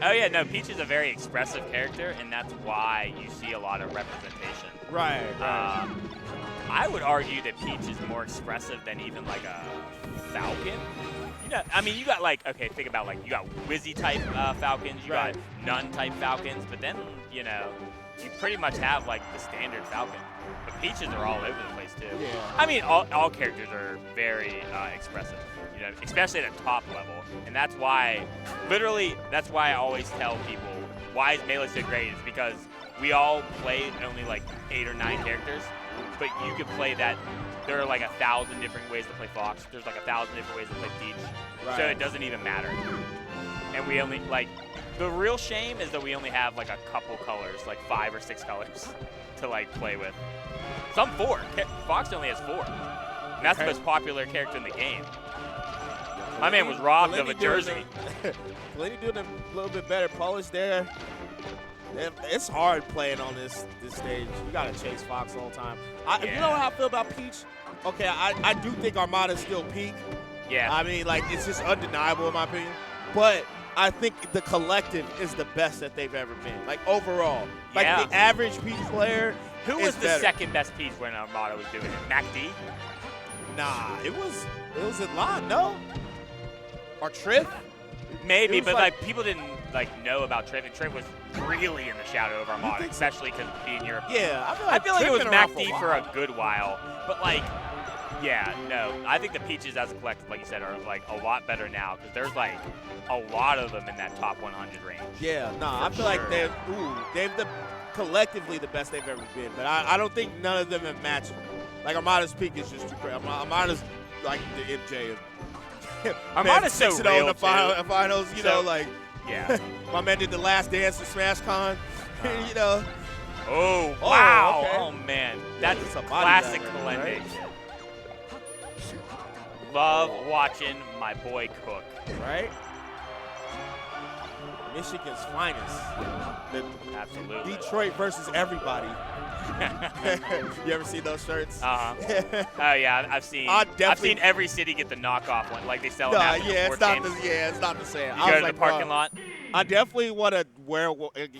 Oh, yeah, no, Peach is a very expressive character, and that's why you see a lot of representation. Right. I would argue that Peach is more expressive than even, like, a Falcon. You know, I mean, you got, like, okay, think about, like, you got Wizzy-type Falcons, you got Nun-type Falcons, but then, you know, you pretty much have, like, the standard Falcon. But Peaches are all over the place, too. Yeah. I mean, all characters are very expressive, you know, especially at the top level. And that's why, literally, that's why I always tell people, why is Melee so great? It's because we all play only, like, 8 or 9 characters, but you could play that. There are, like, 1,000 different ways to play Fox. There's, like, 1,000 different ways to play Peach. Right. So it doesn't even matter. And we only, like, the real shame is that we only have, like, a couple colors, like 5 or 6 colors to, like, play with. Some 4. Fox only has 4. And that's the most popular character in the game. My man was robbed of a jersey. Kalini doing a little bit better. Polish there. It's hard playing on this stage. You got to chase Fox the whole time. You know how I feel about Peach? Okay, I do think Armada's still peak. Yeah. I mean, like, it's just undeniable in my opinion. But I think the collective is the best that they've ever been. Like, overall. Like, the average Peach player Who was the second best Peach when Armada was doing it? MacD? Nah, it was Elan, no? Or Triff? Maybe, but like people didn't like know about Triff, and Triff was really in the shadow of Armada, especially because being Europe. Yeah, I feel like it was MacD for a good while, but like, yeah, no, I think the Peaches as a collective, like you said, are like a lot better now because there's like a lot of them in that top 100 range. Yeah, no, I feel like they've collectively the best they've ever been, but I don't think none of them have matched. Like Armada's peak is just too crazy. Armada's like the MJ of. Armada's so real, in the finals, you know, like. Yeah. My man did the last dance at SmashCon, you know. Oh, wow. Okay. Oh, man. That's a classic dagger, Kalende. right? Love watching my boy cook. Right? Michigan's finest. Absolutely. Detroit versus everybody. You ever see those shirts? Uh-huh. Oh, yeah, I've seen every city get the knockoff one. Like, they sell them after it's not the same. You go to the parking lot? I definitely want to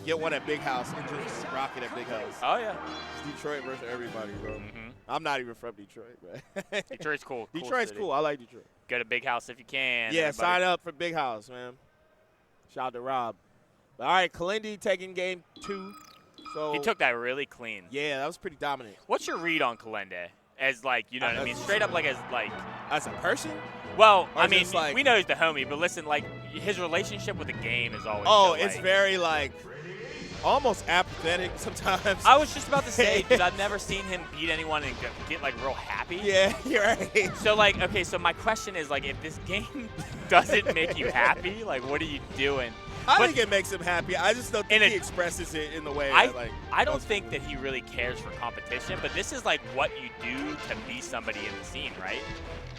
get one at Big House and just rock it at Big House. Oh, yeah. It's Detroit versus everybody, bro. Mm-hmm. I'm not even from Detroit, but Detroit's cool. Detroit's cool. I like Detroit. Go to Big House if you can. Yeah, sign up for Big House, man. Shout out to Rob. All right, Kalende taking game 2. So he took that really clean. Yeah, that was pretty dominant. What's your read on Kalende? As, like, you know what I mean? Straight up, like, as a person? Well, or I mean, like, we know he's the homie, but listen, like, his relationship with the game is always it's very, like, almost apathetic sometimes. I was just about to say, because I've never seen him beat anyone and get, like, real happy. Yeah, you're right. So, like, okay, so my question is, like, if this game doesn't make you happy, like, what are you doing? I think it makes him happy. I just don't think he expresses it in the way I don't think that he really cares for competition, but this is, like, what you do to be somebody in the scene, right?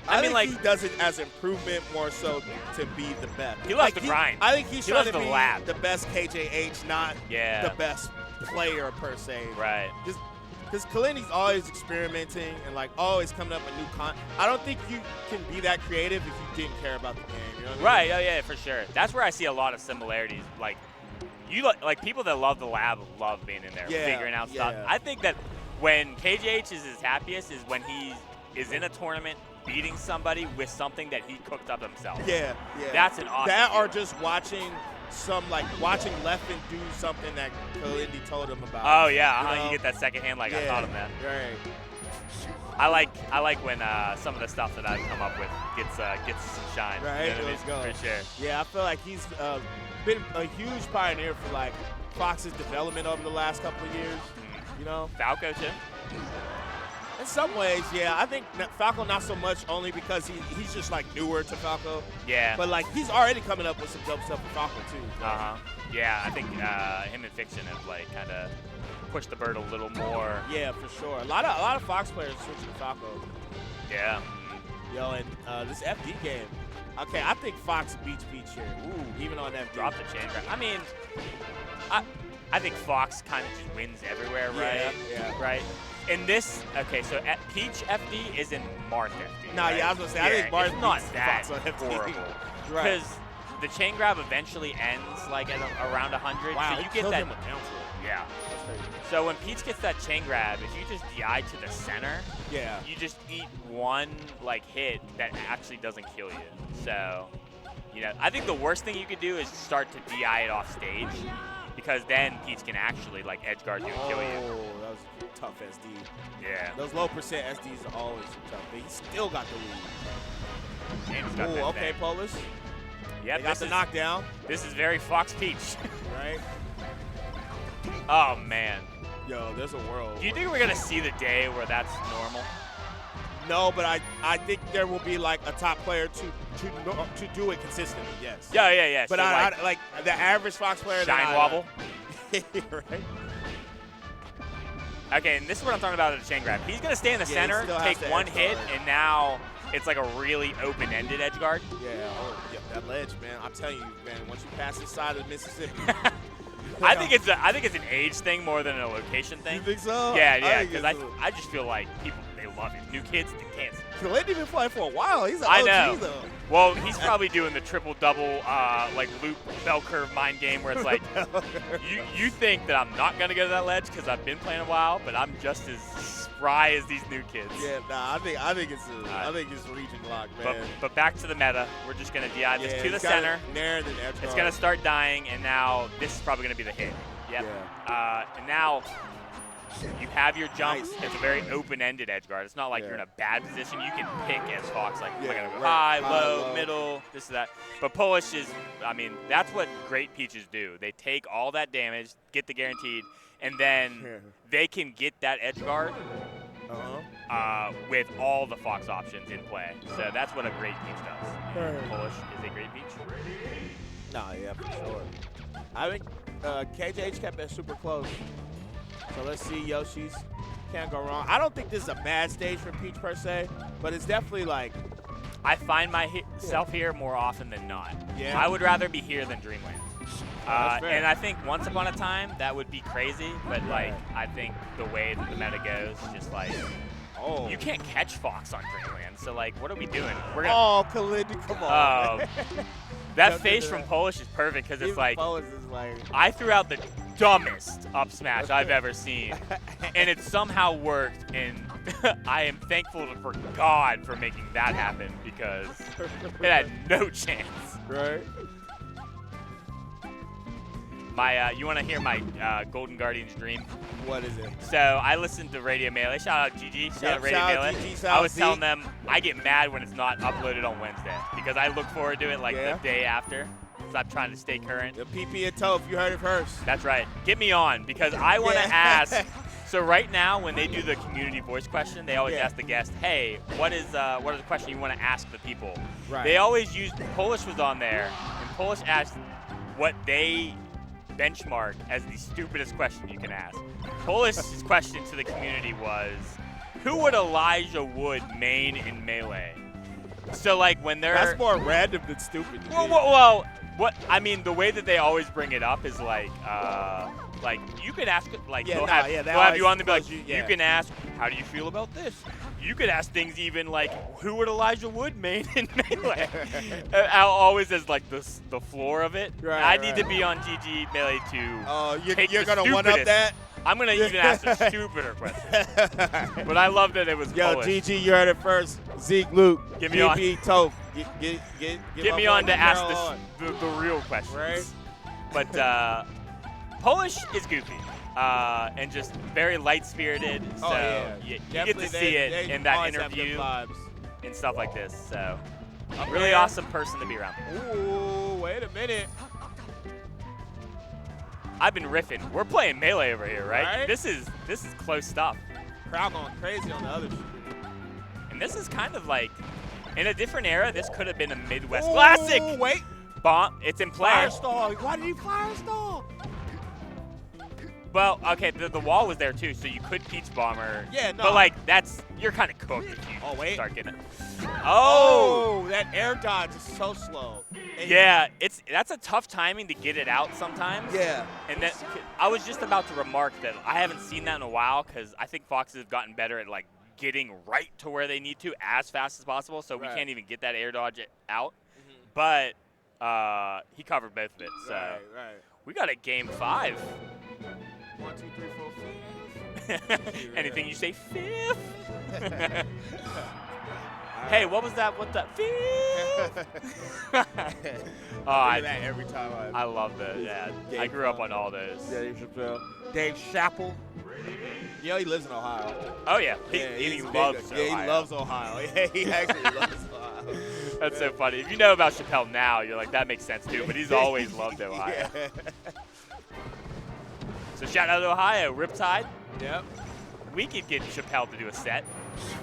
I mean, like, he does it as improvement more so to be the best. He loves the grind. I think he's trying to be lab. the best KJH, not the best player per se. Right. Because Kalende's always experimenting and, like, always coming up with new content. I don't think you can be that creative if you didn't care about the game. You know what I mean? Right. Oh, yeah, for sure. That's where I see a lot of similarities. Like, like people that love the lab love being in there, figuring out stuff. I think that when KJH is his happiest is when he is in a tournament beating somebody with something that he cooked up himself. Yeah. That's an awesome That feeling. or just watching watching Leffen do something that Kalende told him about. Oh, yeah. You get that second hand like I taught him that. Right. I like when some of the stuff that I've come up with gets some shine. Right, You know what let's I mean? go. For sure. Yeah, I feel like he's been a huge pioneer for, like, Fox's development over the last couple of years. You know? Falco, too? In some ways, yeah. I think Falco not so much only because he's just, like, newer to Falco. Yeah. But, like, he's already coming up with some dope stuff with Falco, too. Uh-huh. Yeah, I think him and Fiction have, like, kind of pushed the bird a little more. Yeah, for sure. A lot of Fox players switching to Falco. Yeah. Yo, and this FD game. Okay, I think Fox beats Peach here. Ooh, even on FD. Drop the chain. I mean, I think Fox kind of just wins everywhere, right? Yeah. Right? In this, okay, so Peach FD is in Marth FD. Nah, right? yeah, I was going to say, I think Marth it's not beats that Fox on FD. horrible. Right. Because the chain grab eventually ends like at around 100. Wow, so you he get killed that. him with down tilt. Yeah. That's crazy. So when Peach gets that chain grab, if you just DI to the center, Yeah. you just eat one like hit that actually doesn't kill you. So, you know, I think the worst thing you could do is start to DI it off stage, because then Peach can actually like edge guard you and kill you. Oh, that was a tough SD. Yeah. Those low percent SDs are always tough, but he still got the lead. And he's got that Ooh, okay, thing. Polish. Yep, They got the knockdown. This is very Fox Peach. Right? Oh man. Yo, there's a world. Do you think we're gonna see the day where that's normal? No, but I think there will be like a top player to do it consistently. Yes. Yeah. But so I like the average Fox player. shine wobble. Right. Okay, and this is what I'm talking about at the chain grab. He's gonna stay in the center, still has take to one edge hit, guard. and now it's like a really open-ended edge guard. Yeah. Oh, yeah. That ledge, man. I'm telling you, man. Once you pass this side of Mississippi. I think it's an age thing more than a location thing. You think so? Yeah, think because it's I just feel like people, they love it. New kids, they can't. Khalid been playing for a while. He's an I OG, know. though. Well, he's probably doing the triple-double like loop bell curve mind game where it's like, you think that I'm not going to go to that ledge because I've been playing a while, but I'm just as spry as these new kids. Yeah, nah, I think it's region lock, man. But back to the meta. We're just going to DI this to the center. It's going to start dying, and now this is probably going to be the hit. Yep. Yeah. And now you have your jumps. Nice. It's a very open-ended edge guard. It's not like Yeah. you're in a bad position. You can pick as Fox, like, am I Yeah, going to go right. high, low, middle, this, that. But Polish is, I mean, that's what great Peaches do. They take all that damage, get the guaranteed, and then they can get that edge guard with all the Fox options in play. So that's what a great Peach does. And Polish is a great Peach. Nah, yeah, for sure. I think KJH kept it super close. So let's see, Yoshi's. Can't go wrong. I don't think this is a bad stage for Peach per se, but it's definitely like. I find myself here more often than not. Yeah. I would rather be here than Dreamland. That's fair. And I think once upon a time that would be crazy, but like I think the way that the meta goes, just like you can't catch Fox on Dreamland. So like, what are we doing? We're gonna. Oh, Khalid, come on. That Don't face do from that. Polish is perfect because it's Even like Polish is like. I threw out the dumbest up smash I've ever seen, and it somehow worked. And I am thankful for God for making that happen because it had no chance. Right. My, you want to hear my Golden Guardians dream? What is it? So I listened to Radio Melee. Shout out GG. Shout out Radio shout out Melee. GG, shout I out was Z. telling them I get mad when it's not uploaded on Wednesday because I look forward to it like the day after. So I'm trying to stay current. The PP and Toph, you heard it first. That's right. Get me on because I want to ask. So right now, when they do the community voice question, they always ask the guest, "Hey, what is the question you want to ask the people?" Right. They always use Polish was on there, and Polish asked what they benchmark as the stupidest question you can ask. Polish's question to the community was, "Who would Elijah Wood main in Melee?" So like when they're That's more random than stupid. well, what I mean, the way that they always bring it up is like you could ask, like they'll have you on, they'll be like, you can ask, how do you feel about this? You could ask things even like, who would Elijah Wood main in Melee? Always as like the floor of it. Right, I need to be on GG Melee to you're gonna one up that? I'm gonna even ask a stupider question. But I love that it was Polish. GG, you heard it first. Zeke, Luke, Get me on. Toph. Get me on to ask the real questions. Right. But Polish is goofy and just very light-spirited. So you get to see it in that interview and stuff like this. So really awesome person to be around. Ooh, wait a minute. I've been riffing. We're playing Melee over here, right? This is close stuff. Crowd going crazy on the other shit. And this is kind of like, in a different era, this could have been a Midwest Classic. Wait. Bomb. It's in play. Firestall. Why did he firestall? Well, okay, the wall was there too, so you could Peach Bomber. Yeah, no. But like, you're kind of cooked if you start getting it. Oh, that air dodge is so slow. And yeah, that's a tough timing to get it out sometimes. Yeah. And then I was just about to remark that I haven't seen that in a while because I think Foxes have gotten better at like getting right to where they need to as fast as possible, so we can't even get that air dodge out. But he covered both of it. So Right. we got a game 5. 1, 2, 3, 4, 5. Anything you say, 5th. Hey, what was that? What the 5th? I do that every time I love those. Yeah, Dave I grew up on all those. Dave Chappelle. Dave Chappelle. You know he lives in Ohio. Oh yeah, he he's loves big. Ohio. Yeah, he loves Ohio. Yeah, he actually loves Ohio. That's so funny. If you know about Chappelle now, you're like, that makes sense too. But he's always loved Ohio. Yeah. So shout out to Ohio, Riptide. Yep. We could get Chappelle to do a set,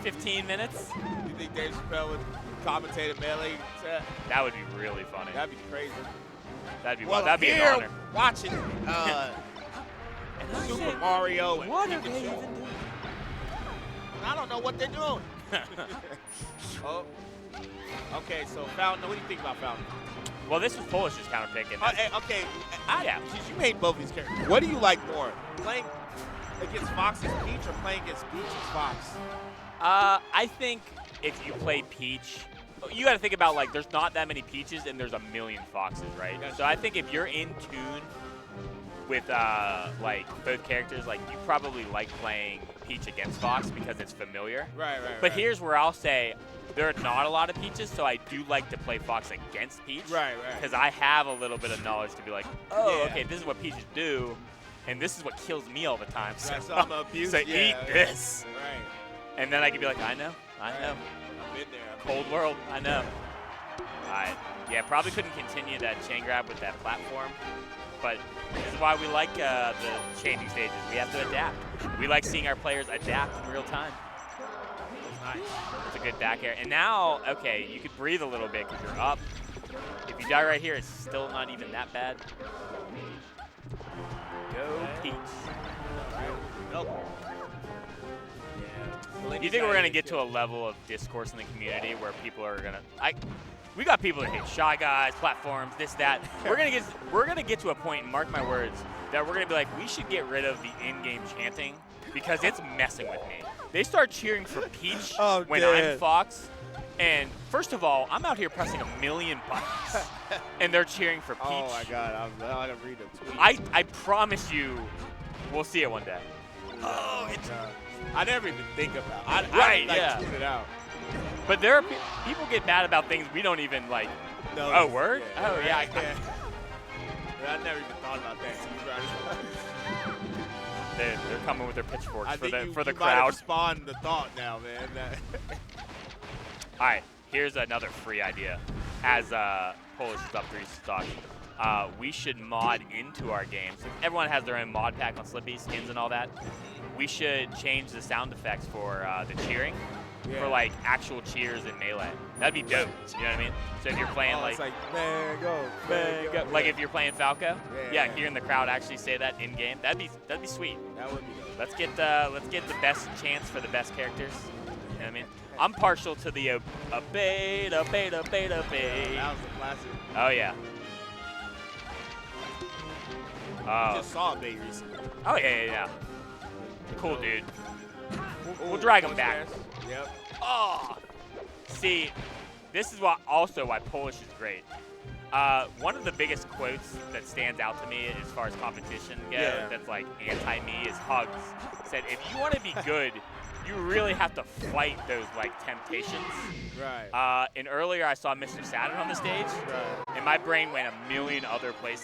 15 minutes. You think Dave Chappelle would commentate a Melee set? That would be really funny. That'd be crazy. That'd be Well, that'd be here an honor. watching Super Mario and What are they Pikachu. even doing? I don't know what they're doing. Oh. Okay, so Fountain, what do you think about Fountain? Well, this was Polish's counter pick. And Okay, yeah. since you made both these characters, what do you like more? Playing against Fox's Peach or playing against Peach's Fox? I think if you play Peach, you got to think about, like, there's not that many Peaches and there's a million Foxes, right? So I think if you're in tune with, like, both characters, like, you probably like playing Peach against Fox because it's familiar. Right. But here's where I'll say there are not a lot of Peaches, so I do like to play Fox against Peach. Right. Because I have a little bit of knowledge to be like, oh, Yeah. okay, this is what Peaches do, and this is what kills me all the time. So, Right, so I'm abused. so Yeah, eat this. Right. And then I can be like, I know. I've been there. Cold world, I know. Alright. Yeah, probably couldn't continue that chain grab with that platform. But this is why we like the changing stages. We have to adapt. We like seeing our players adapt in real time. Nice. It's a good back air. And now, okay, you could breathe a little bit because you're up. If you die right here, it's still not even that bad. Go Peach. Nope. You think we're going to get to a level of discourse in the community where people are going to... We got people that hate Shy Guys, platforms, this, that. We're gonna get to a point, mark my words, that we're gonna be like, we should get rid of the in-game chanting because it's messing with me. They start cheering for Peach when I'm Fox, and first of all, I'm out here pressing a million buttons, and they're cheering for Peach. Oh my God, I'm gonna read the tweet. I promise you, we'll see it one day. Oh, it's. I never even think about. I tune it out. But there are people get mad about things we don't even like. No. Oh, word? Yeah, oh, yeah. I never even thought about that. They're coming with their pitchforks for the you crowd. might have spawned the thought now, man. All right, here's another free idea. As Polish is up 3 stocks, we should mod into our games. Everyone has their own mod pack on Slippy, skins and all that. We should change the sound effects for the cheering. Yeah. For like actual cheers in Melee. That'd be dope. You know what I mean? So if you're playing it's like, man, go, man, go. Like if you're playing Falco, yeah, hearing the crowd actually say that in game, that'd be sweet. That would be dope. Let's get the best chance for the best characters. You know what I mean? I'm partial to the beta. That was a classic. Oh yeah. I just saw a bait recently. Oh yeah. Cool dude. We'll drag him back. Yep. Oh, see, this is why Polish is great. One of the biggest quotes that stands out to me as far as competition goes, that's like anti-me, is Hugs. Said, if you want to be good, you really have to fight those like temptations. Right. And earlier I saw Mr. Saturn on the stage, and my brain went a million other places.